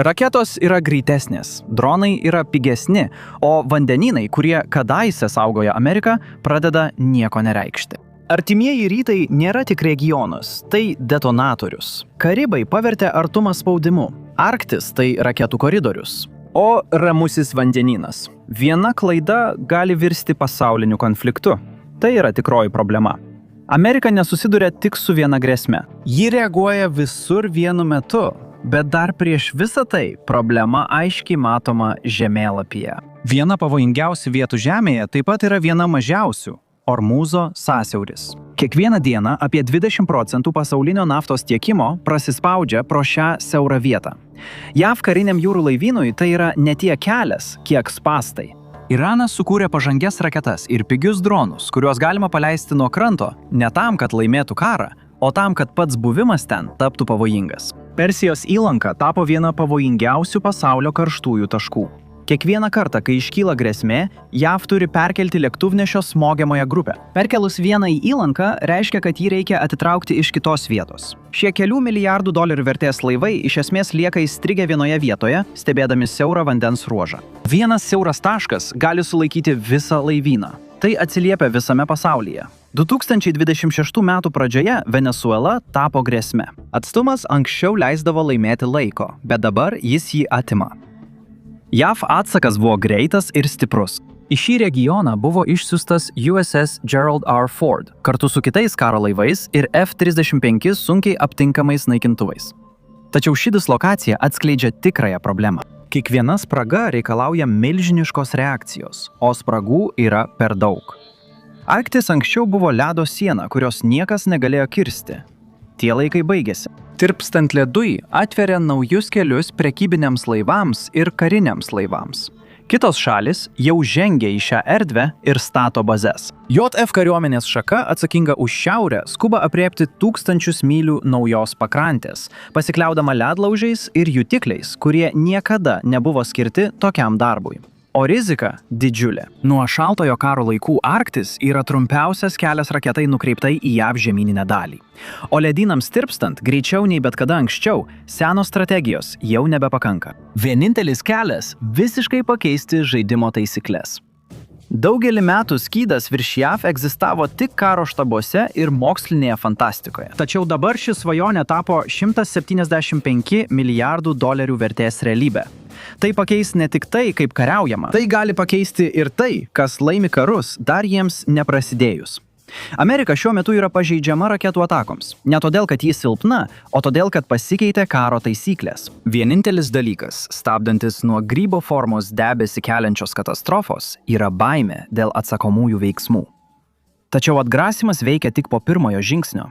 Raketos yra greitesnės, dronai yra pigesni, o vandenynai, kurie kadaise saugojo Ameriką, pradeda nieko nereikšti. Artimieji rytai nėra tik regionas, tai detonatorius. Karibai pavertė artumą spaudimu, Arktis tai raketų koridorius, o ramusis vandenynas. Viena klaida gali virsti pasauliniu konfliktu. Tai yra tikroji problema. Amerika nesusiduria tik su viena grėsme. Ji reaguoja visur vienu metu, bet dar prieš visą tai problema aiškiai matoma žemėlapyje. Viena pavojingiausių vietų Žemėje taip pat yra viena mažiausių – Ormūzo sąsiauris. Kiekvieną dieną apie 20% pasaulinio naftos tiekimo prasispaudžia pro šią siaurą vietą. JAV kariniam jūrų laivynui tai yra ne tiek kelias, kiek spąstai. Iranas sukūrė pažangias raketas ir pigius dronus, kuriuos galima paleisti nuo kranto, ne tam, kad laimėtų karą, o tam, kad pats buvimas ten taptų pavojingas. Persijos įlanka tapo viena pavojingiausių pasaulio karštųjų taškų. Kiekvieną kartą, kai iškyla grėsmė, JAV turi perkelti lėktuvnešio smogiamąją grupę. Perkelus vieną į įlanką reiškia, kad jį reikia atitraukti iš kitos vietos. Šie kelių milijardų dolerių vertės laivai iš esmės lieka įstrigę vienoje vietoje, stebėdami siaurą vandens ruožą. Vienas siauras taškas gali sulaikyti visą laivyną. Tai atsiliepia visame pasaulyje. 2026 metų pradžioje Venesuela tapo grėsme. Atstumas anksčiau leisdavo laimėti laiko, bet dabar jis jį atima. JAV atsakas buvo greitas ir stiprus. Į šį regioną buvo išsiųstas USS Gerald R. Ford kartu su kitais karo laivais ir F-35 sunkiai aptinkamais naikintuvais. Tačiau ši dislokacija atskleidžia tikrąją problemą. Kiekviena spraga reikalauja milžiniškos reakcijos, o spragų yra per daug. Arktis anksčiau buvo ledo siena, kurios niekas negalėjo kirsti. Tie laikai baigėsi. Tirpstant ledui atveria naujus kelius prekybiniams laivams ir kariniams laivams. Kitos šalis jau žengia į šią erdvę ir stato bazes. JF kariuomenės šaka atsakinga už šiaurę skuba aprėpti tūkstančius mylių naujos pakrantės, pasikliaudama ledlaužiais ir jutikliais, kurie niekada nebuvo skirti tokiam darbui. O rizika didžiulė. Nuo šaltojo karo laikų Arktis yra trumpiausias kelias raketai nukreiptai į JAV žemyninę dalį. O ledynams tirpstant, greičiau nei bet kada anksčiau, senos strategijos jau nebepakanka. Vienintelis kelias – visiškai pakeisti žaidimo taisyklės. Daugelį metų skydas virš JAV egzistavo tik karo štabuose ir mokslinėje fantastikoje. Tačiau dabar ši svajonė tapo 175 milijardų dolerių vertės realybė. Tai pakeis ne tik tai, kaip kariaujama, tai gali pakeisti ir tai, kas laimi karus, dar jiems neprasidėjus. Amerika šiuo metu yra pažeidžiama raketų atakoms. Ne todėl, kad ji silpna, o todėl, kad pasikeitė karo taisyklės. Vienintelis dalykas, stabdantis nuo grybo formos debesį keliančios katastrofos, yra baimė dėl atsakomųjų veiksmų. Tačiau atgrasimas veikia tik po pirmojo žingsnio.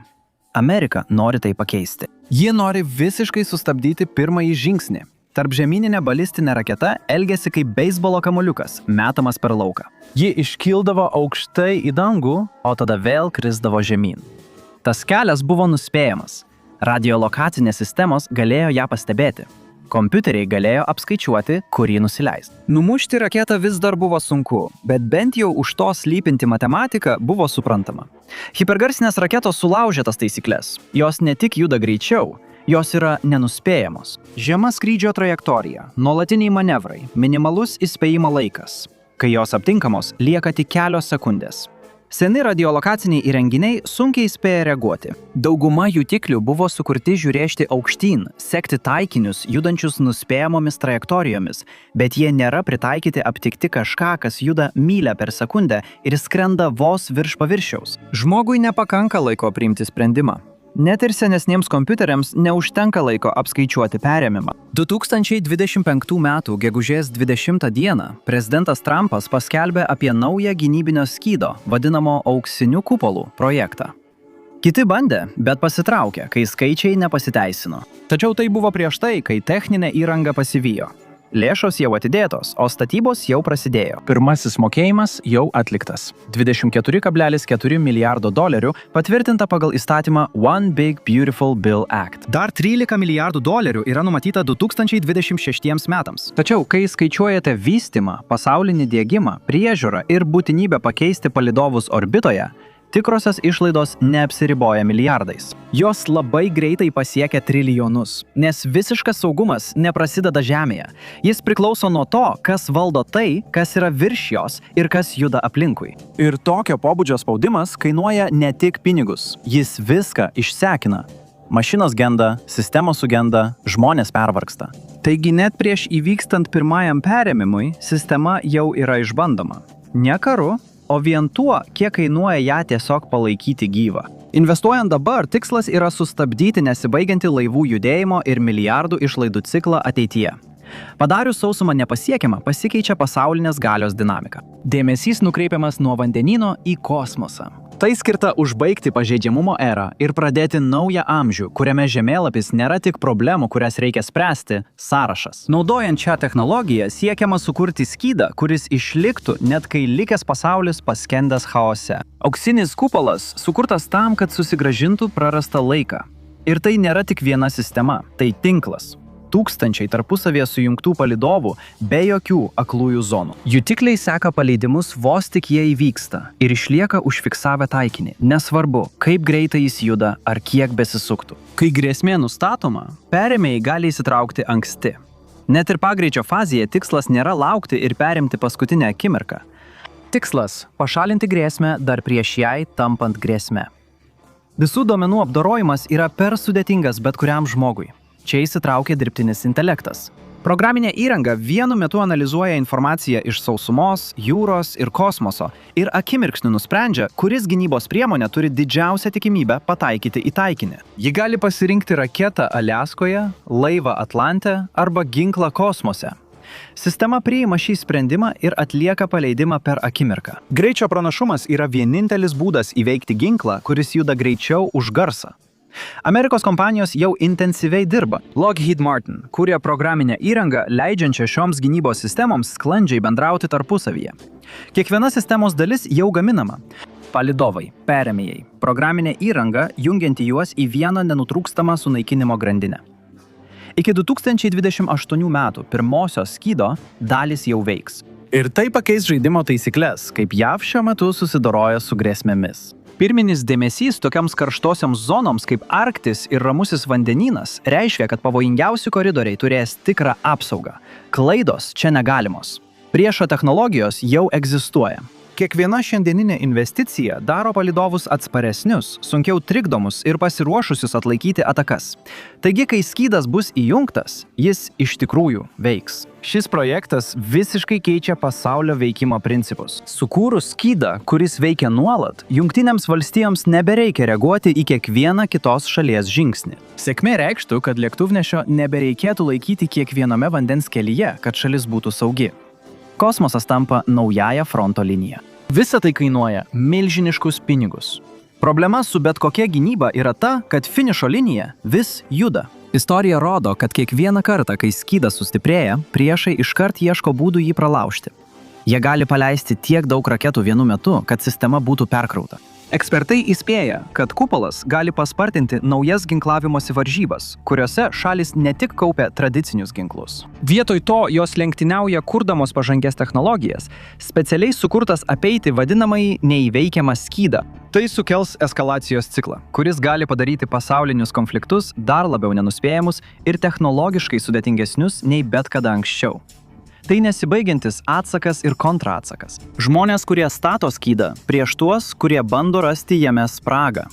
Amerika nori tai pakeisti. Ji nori visiškai sustabdyti pirmąjį žingsnį. Tarpžemyninė balistinė raketa elgėsi kaip beisbolo kamuoliukas, metamas per lauką. Ji iškildavo aukštai į dangų, o tada vėl krisdavo žemyn. Tas kelias buvo nuspėjamas. Radiolokacinės sistemos galėjo ją pastebėti. Kompiuteriai galėjo apskaičiuoti, kur jį nusileisti. Numušti raketą vis dar buvo sunku, bet bent jau už to slypinti matematika buvo suprantama. Hipergarsinės raketos sulaužė tas taisyklės. Jos ne tik juda greičiau, jos yra nenuspėjamos. Žema skrydžio trajektorija, nuolatiniai manevrai, minimalus įspėjimo laikas. Kai jos aptinkamos, lieka tik kelios sekundės. Seni radiolokaciniai įrenginiai sunkiai spėja reaguoti. Dauguma jutiklių buvo sukurti žiūrėti aukštyn, sekti taikinius, judančius nuspėjamomis trajektorijomis, bet jie nėra pritaikyti aptikti kažką, kas juda mylę per sekundę ir skrenda vos virš paviršiaus. Žmogui nepakanka laiko priimti sprendimą. Net ir senesniems kompiuteriams neužtenka laiko apskaičiuoti perėmimą. 2025 metų gegužės 20 dieną prezidentas Trumpas paskelbė apie naują gynybinio skydo, vadinamo auksiniu kupolu, projektą. Kiti bandė, bet pasitraukė, kai skaičiai nepasiteisino. Tačiau tai buvo prieš tai, kai techninė įranga pasivijo. Lėšos jau atidėtos, o statybos jau prasidėjo. Pirmasis mokėjimas jau atliktas. 24,4 milijardo dolerių patvirtinta pagal įstatymą One Big Beautiful Bill Act. Dar 13 milijardų dolerių yra numatyta 2026 metams. Tačiau, kai skaičiuojate vystymą, pasaulinį diegimą, priežiūrą ir būtinybę pakeisti palydovus orbitoje, tikrosios išlaidos neapsiriboja milijardais. Jos labai greitai pasiekia trilijonus, nes visiškas saugumas neprasideda Žemėje. Jis priklauso nuo to, kas valdo tai, kas yra virš jos ir kas juda aplinkui. Ir tokio pobūdžio spaudimas kainuoja ne tik pinigus, jis viską išsekina. Mašinos genda, sistemos sugenda, žmonės pervargsta. Taigi net prieš įvykstant pirmajam perėmimui, sistema jau yra išbandoma. Ne karu, o vien tuo, kiek kainuoja ją tiesiog palaikyti gyvą. Investuojant dabar, tikslas yra sustabdyti nesibaigiantį laivų judėjimo ir milijardų išlaidų ciklą ateityje. Padarius sausumą nepasiekiamą, pasikeičia pasaulinės galios dinamika. Dėmesys nukreipiamas nuo vandenyno į kosmosą. Tai skirta užbaigti pažeidžiamumo erą ir pradėti naują amžių, kuriame žemėlapis nėra tik problemų, kurias reikia spręsti, sąrašas. Naudojant šią technologiją siekiama sukurti skydą, kuris išliktų, net kai likęs pasaulis paskendęs chaose. Auksinis kupolas sukurtas tam, kad susigrąžintų prarastą laiką. Ir tai nėra tik viena sistema, tai tinklas. Tūkstančiai tarpusavėje sujungtų palydovų be jokių aklųjų zonų. Jutikliai seka paleidimus vos tik jie įvyksta ir išlieka užfiksavę taikinį, nesvarbu, kaip greitai jis juda ar kiek besisuktų. Kai grėsmė nustatoma, perėmėjai gali įsitraukti anksti. Net ir pagreičio fazėje tikslas nėra laukti ir perimti paskutinę akimirką. Tikslas – pašalinti grėsmę dar prieš jai tampant grėsme. Visų duomenų apdorojimas yra per sudėtingas bet kuriam žmogui. Čia įsitraukia dirbtinis intelektas. Programinė įranga vienu metu analizuoja informaciją iš sausumos, jūros ir kosmoso ir akimirksniu nusprendžia, kuris gynybos priemonė turi didžiausią tikimybę pataikyti į taikinį. Ji gali pasirinkti raketą Aliaskoje, laivą Atlante arba ginklą kosmose. Sistema priima šį sprendimą ir atlieka paleidimą per akimirką. Greičio pranašumas yra vienintelis būdas įveikti ginklą, kuris juda greičiau už garsą. Amerikos kompanijos jau intensyviai dirba. Lockheed Martin kūrė programinę įrangą, leidžiančią šioms gynybos sistemoms sklandžiai bendrauti tarpusavyje. Kiekviena sistemos dalis jau gaminama. Palydovai, perėmėjai, programinė įranga, jungianti juos į vieną nenutrūkstamą sunaikinimo grandinę. Iki 2028 metų pirmosios skydo dalys jau veiks. Ir tai pakeis žaidimo taisyklės, kaip JAV šiuo metu susidoroja su grėsmėmis. Pirminis dėmesys tokiams karštosioms zonoms kaip Arktis ir Ramusis vandenynas reiškia, kad pavojingiausi koridoriai turės tikrą apsaugą. Klaidos čia negalimos. Priešo technologijos jau egzistuoja. Kiekviena šiandieninė investicija daro palydovus atsparesnius, sunkiau trikdomus ir pasiruošusius atlaikyti atakas. Taigi, kai skydas bus įjungtas, jis iš tikrųjų veiks. Šis projektas visiškai keičia pasaulio veikimo principus. Sukūrus skydą, kuris veikia nuolat, Jungtinėms valstijoms nebereikia reaguoti į kiekvieną kitos šalies žingsnį. Sėkmė reikštų, kad lėktuvnešio nebereikėtų laikyti kiekviename vandens kelyje, kad šalis būtų saugi. Kosmosas tampa naująją fronto liniją. Visa tai kainuoja milžiniškus pinigus. Problema su bet kokia gynyba yra ta, kad finišo linija vis juda. Istorija rodo, kad kiekvieną kartą, kai skydas sustiprėja, priešai iškart ieško būdų jį pralaužti. Jie gali paleisti tiek daug raketų vienu metu, kad sistema būtų perkrauta. Ekspertai įspėja, kad kupolas gali paspartinti naujas ginklavimosi varžybas, kuriuose šalis ne tik kaupia tradicinius ginklus. Vietoj to jos lenktyniauja kurdamos pažangias technologijas, specialiai sukurtas apeiti vadinamąjį neįveikiamą skydą. Tai sukels eskalacijos ciklą, kuris gali padaryti pasaulinius konfliktus dar labiau nenuspėjamus ir technologiškai sudėtingesnius nei bet kada anksčiau. Tai nesibaigiantis atsakas ir kontraatsakas. Žmonės, kurie stato skydą, prieš tuos, kurie bando rasti jame spragą.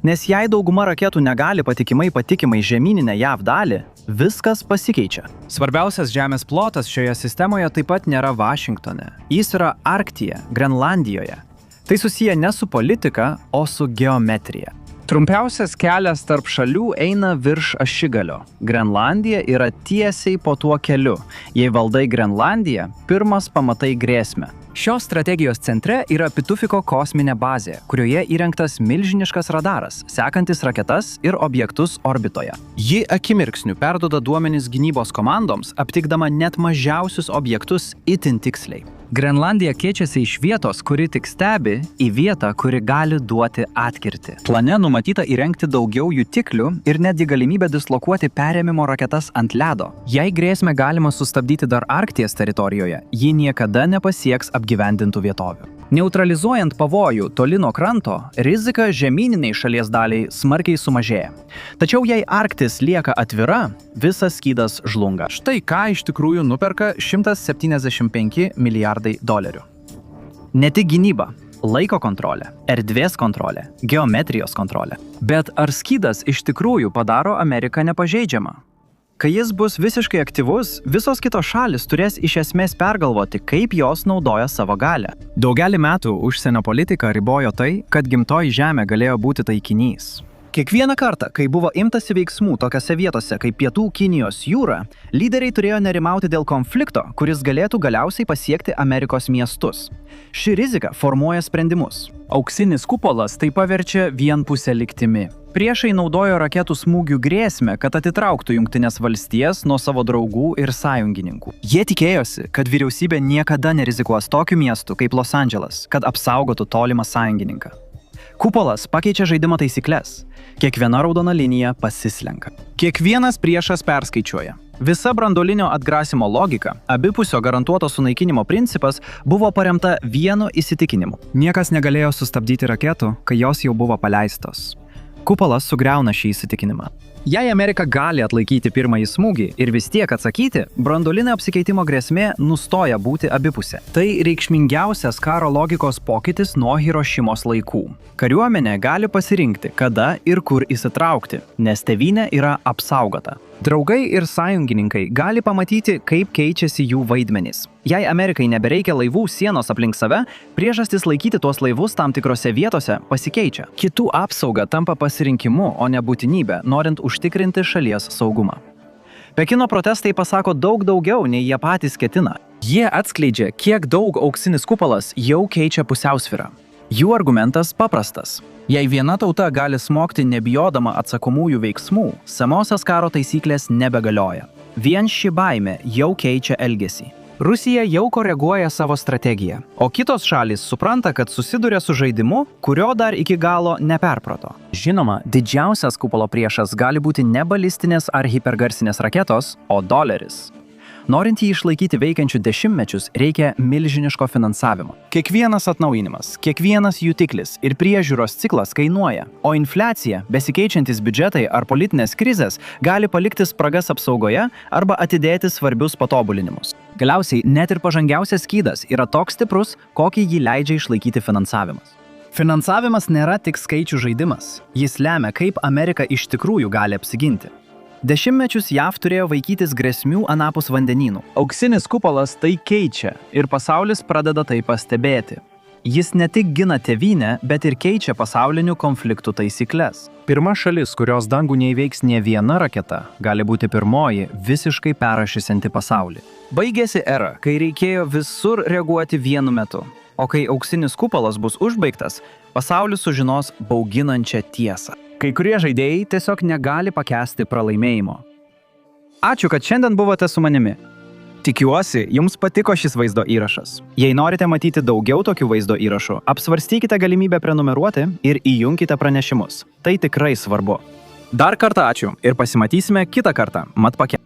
Nes jei dauguma raketų negali patikimai žemyninę JAV dalį, viskas pasikeičia. Svarbiausias žemės plotas šioje sistemoje taip pat nėra Vašingtone. Jis yra Arktyje, Grenlandijoje. Tai susiję ne su politika, o su geometrija. Trumpiausias kelias tarp šalių eina virš ašigalio. Grenlandija yra tiesiai po tuo keliu. Jei valdai Grenlandiją, pirmas pamatai grėsmę. Šios strategijos centre yra Pitufiko kosminė bazė, kurioje įrengtas milžiniškas radaras, sekantis raketas ir objektus orbitoje. Ji akimirksniu perduoda duomenis gynybos komandoms, aptikdama net mažiausius objektus itin tiksliai. Grenlandija keičiasi iš vietos, kuri tik stebi, į vietą, kuri gali duoti atkirtį. Plane numatyta įrengti daugiau jutiklių ir netgi galimybę dislokuoti perėmimo raketas ant ledo. Jei grėsmę galima sustabdyti dar Arkties teritorijoje, ji niekada nepasieks apgyvendintų vietovių. Neutralizuojant pavojų toli nuo kranto, rizika žemyniniai šalies daliai smarkiai sumažėja. Tačiau jei Arktis lieka atvira, visas skydas žlunga. Štai ką iš tikrųjų nuperka 175 milijardai dolerių. Ne tik gynyba, laiko kontrolė, erdvės kontrolė, geometrijos kontrolė. Bet ar skydas iš tikrųjų padaro Ameriką nepažeidžiamą? Kai jis bus visiškai aktyvus, visos kitos šalis turės iš esmės pergalvoti, kaip jos naudoja savo galią. Daugelį metų užsienio politika ribojo tai, kad gimtoji žemė galėjo būti taikinys. Kiekvieną kartą, kai buvo imtasi veiksmų tokiose vietose kaip Pietų Kinijos jūra, lyderiai turėjo nerimauti dėl konflikto, kuris galėtų galiausiai pasiekti Amerikos miestus. Ši rizika formuoja sprendimus. Auksinis kupolas tai paverčia vienpusę liktimi. Priešai naudojo raketų smūgių grėsmę, kad atitrauktų Jungtines valstijas nuo savo draugų ir sąjungininkų. Jie tikėjosi, kad vyriausybė niekada nerizikuos tokiu miestu kaip Los Andželas, kad apsaugotų tolimą sąjungininką. Kupolas pakeičia žaidimo taisyklės. Kiekviena raudona linija pasislenka. Kiekvienas priešas perskaičiuoja. Visa branduolinio atgrasimo logika, abipusio garantuoto sunaikinimo principas buvo paremta vienu įsitikinimu. Niekas negalėjo sustabdyti raketų, kai jos jau buvo paleistos. Kupolas sugriauna šį įsitikinimą. Jei Amerika gali atlaikyti pirmąjį smūgį ir vis tiek atsakyti, branduolinio apsikeitimo grėsmė nustoja būti abipusė. Tai reikšmingiausias karo logikos pokytis nuo Hirošimos laikų. Kariuomenė gali pasirinkti, kada ir kur įsitraukti, nes tėvynė yra apsaugota. Draugai ir sąjungininkai gali pamatyti, kaip keičiasi jų vaidmenys. Jei Amerikai nebereikia laivų sienos aplink save, priežastis laikyti tuos laivus tam tikrose vietose pasikeičia. Kitų apsauga tampa pasirinkimu, o ne būtinybė, norint užtikrinti šalies saugumą. Pekino protestai pasako daug daugiau, nei jie patys ketina. Jie atskleidžia, kiek daug auksinis kupolas jau keičia pusiausvyrą. Jų argumentas paprastas. Jei viena tauta gali smogti nebijodama atsakomųjų veiksmų, senosios karo taisyklės nebegalioja. Vien ši baimė jau keičia elgesį. Rusija jau koreguoja savo strategiją, o kitos šalys supranta, kad susiduria su žaidimu, kurio dar iki galo neperprato. Žinoma, didžiausias kupolo priešas gali būti ne balistinės ar hipergarsinės raketos, o doleris. Norint jį išlaikyti veikiančių dešimtmečius, reikia milžiniško finansavimo. Kiekvienas atnaujinimas, kiekvienas jutiklis ir priežiūros ciklas kainuoja, o infliacija, besikeičiantis biudžetai ar politinės krizės gali palikti spragas apsaugoje arba atidėti svarbius patobulinimus. Galiausiai, net ir pažangiausias skydas yra toks stiprus, kokį jį leidžia išlaikyti finansavimas. Finansavimas nėra tik skaičių žaidimas. Jis lemia, kaip Amerika iš tikrųjų gali apsiginti. Dešimtmečius JAV turėjo vaikytis grėsmių anapus vandenynų. Auksinis kupolas tai keičia ir pasaulis pradeda tai pastebėti. Jis ne tik gina tėvynę, bet ir keičia pasaulinių konfliktų taisyklės. Pirma šalis, kurios dangų neįveiks nė viena raketa, gali būti pirmoji visiškai perrašysianti pasaulį. Baigėsi era, kai reikėjo visur reaguoti vienu metu. O kai auksinis kupolas bus užbaigtas, pasaulis sužinos bauginančią tiesą. Kai kurie žaidėjai tiesiog negali pakęsti pralaimėjimo. Ačiū, kad šiandien buvote su manimi. Tikiuosi, jums patiko šis vaizdo įrašas. Jei norite matyti daugiau tokių vaizdo įrašų, apsvarstykite galimybę prenumeruoti ir įjunkite pranešimus. Tai tikrai svarbu. Dar kartą ačiū ir pasimatysime kitą kartą. Mat pake.